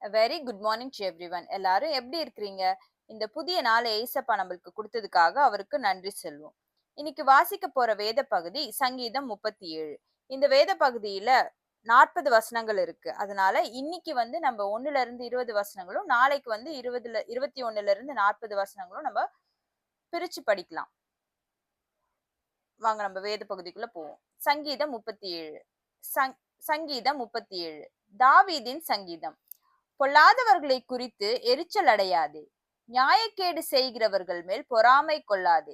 Very good morning to everyone. எல்லாரும் எப்படி இருக்கிறீங்க? இந்த புதிய நாளை ஏசப்பா நம்மளுக்கு கொடுத்ததுக்காக அவருக்கு நன்றி சொல்வோம். இன்னைக்கு வாசிக்க போற வேத பகுதி சங்கீதம் 37. இந்த வேத பகுதியில 40 வசனங்கள் இருக்கு. அதனால இன்னைக்கு நம்ம 1ல இருந்து 20 வசனங்களும், நாளைக்கு 21ல இருந்து 40 வசனங்களும் நம்ம பிரிச்சு படிக்கலாம். வாங்க நம்ம வேத பகுதிக்குள்ள போவோம். சங்கீதம் 37. சங்கீதம் 37. தாவீதின் சங்கீதம். பொல்லாதவர்களை குறித்து எரிச்சல் அடையாதே. நியாயக்கேடு செய்கிறவர்கள் மேல் பொறாமை கொள்ளாதே.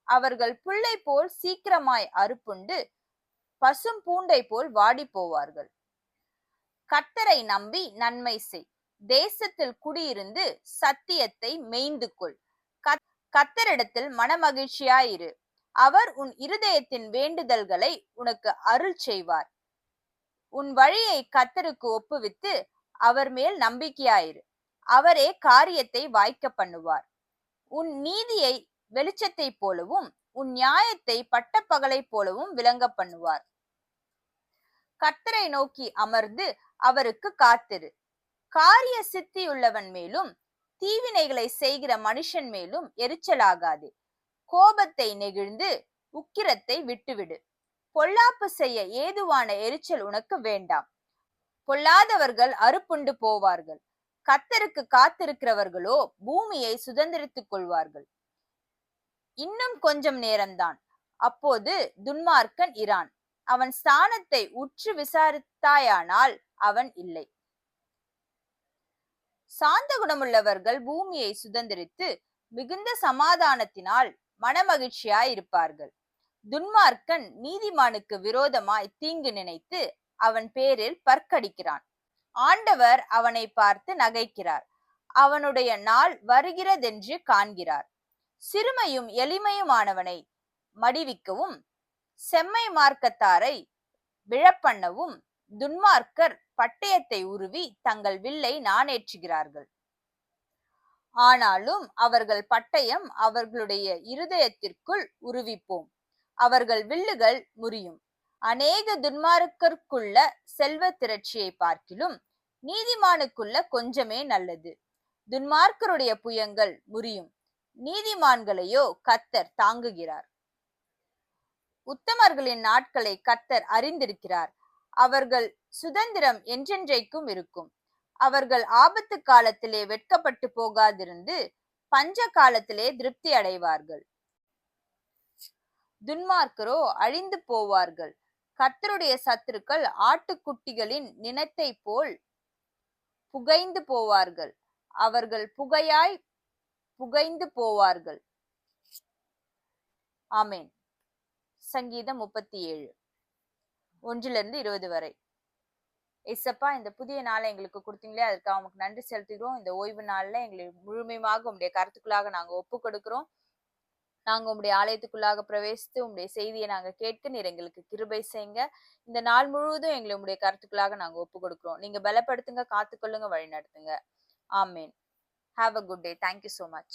அவர்கள் புல்லை போல் சீக்கிரமாய் அறுப்புண்டு பசும் பூண்டை போல் வாடி போவார்கள். கர்த்தரை நம்பி நன்மை செய். தேசத்தில் குடியிருந்து சத்தியத்தை மேய்ந்து கொள். கர்த்தரிடத்தில் மனமகிழ்ச்சியாயிரு. அவர் உன் இருதயத்தின் வேண்டுதல்களை உனக்கு அருள் செய்வார். உன் வழியை கர்த்தருக்கு ஒப்புவித்து அவர் மேல் நம்பிக்கையாயிரு. அவரே காரியத்தை வாய்க்க பண்ணுவார். உன் நீதியை வெளிச்சத்தை போலவும் உன் நியாயத்தை பட்டப்பகலை போலவும் விளங்க பண்ணுவார். கர்த்தரை நோக்கி அமர்ந்து அவருக்கு காத்திரு. காரிய சித்தியுள்ளவன் மேலும் தீவினைகளை செய்கிற மனுஷன் மேலும் எரிச்சலாகாதே. கோபத்தை நெகிழ்ந்து உக்கிரத்தை விட்டுவிடு. பொல்லாப்பு செய்ய ஏதுவான எரிச்சல் உனக்கு வேண்டாம். பொல்லாதவர்கள் அறுப்புண்டு போவார்கள். கர்த்தருக்கு காத்திருக்கிறவர்களோ பூமியை சுதந்திரித்துக் கொள்வார்கள். இன்னும் கொஞ்சம் நேரம்தான், அப்போது துன்மார்க்கன் இரான். அவன் ஸ்தானத்தை உற்று விசாரித்தாயானால் அவன் இல்லை. சாந்த குணமுள்ளவர்கள் பூமியை சுதந்திரித்து மிகுந்த சமாதானத்தினால் மனமகிழ்ச்சியாய் இருப்பார்கள். துன்மார்க்கன் நீதிமானுக்கு விரோதமாய் தீங்கு நினைத்து அவன் பேரில் பற்கடிக்கிறான். ஆண்டவர் அவனை பார்த்து நகைக்கிறார். அவனுடைய நாள் வருகிறதென்று காண்கிறார். சிறுமையும் எளிமையுமானவனை மடிவிக்கவும் செம்மை மார்க்கத்தாரை விழப்பண்ணவும் துன்மார்க்கர் பட்டயத்தை உருவி தங்கள் வில்லை நாணேற்றுகிறார்கள். ஆனாலும் அவர்கள் பட்டயம் அவர்களுடைய இருதயத்திற்குள் உருவிப்போம். அவர்கள் வில்லுகள் முறியும். அநேக துன்மார்க்கருக்குள்ள செல்வ திரட்சியை பார்க்கிலும் நீதிமானுக்குள்ள கொஞ்சமே நல்லது. துன்மார்க்கருடைய புயங்கள் முறியும். நீதிமான்களையோ கர்த்தர் தாங்குகிறார். உத்தமர்களின் நாட்களை கர்த்தர் அறிந்திருக்கிறார். அவர்கள் சுதந்திரம் என்றென்றைக்கும் இருக்கும். அவர்கள் ஆபத்து காலத்திலே வெட்கப்பட்டு போகாதிருந்து பஞ்ச காலத்திலே திருப்தி அடைவார்கள். துன்மார்க்கரோ அழிந்து போவார்கள். கர்த்தருடைய சத்துருக்கள் ஆட்டுக்குட்டிகளின் நினத்தை போல் புகைந்து போவார்கள். அவர்கள் புகையாய் புகைந்து போவார்கள். ஆமேன். சங்கீதம் 37 1லிருந்து 20 வரை. ஏசப்பா, இந்த புதிய நாளை எங்களுக்கு கொடுத்தீங்களே, அதற்காக உமக்கு நன்றி செலுத்துகிறோம். இந்த ஓய்வு நாள்ல எங்களை முழுமையாக உங்களுடைய கருத்துக்குள்ளாக நாங்க ஒப்பு கொடுக்கிறோம். நாங்க உங்களுடைய ஆலயத்துக்குள்ளாக பிரவேசித்து உங்களுடைய செய்தியை நாங்க கேட்க நீர் எங்களுக்கு கிருபை செய்யுங்க. இந்த நாள் முழுவதும் எங்களை உங்களுடைய கருத்துக்குள்ளாக நாங்க ஒப்பு கொடுக்கிறோம். நீங்க பலப்படுத்துங்க, காத்துக்கொள்ளுங்க, வழி நடத்துங்க. ஆமேன். Have a good day. Thank you so much.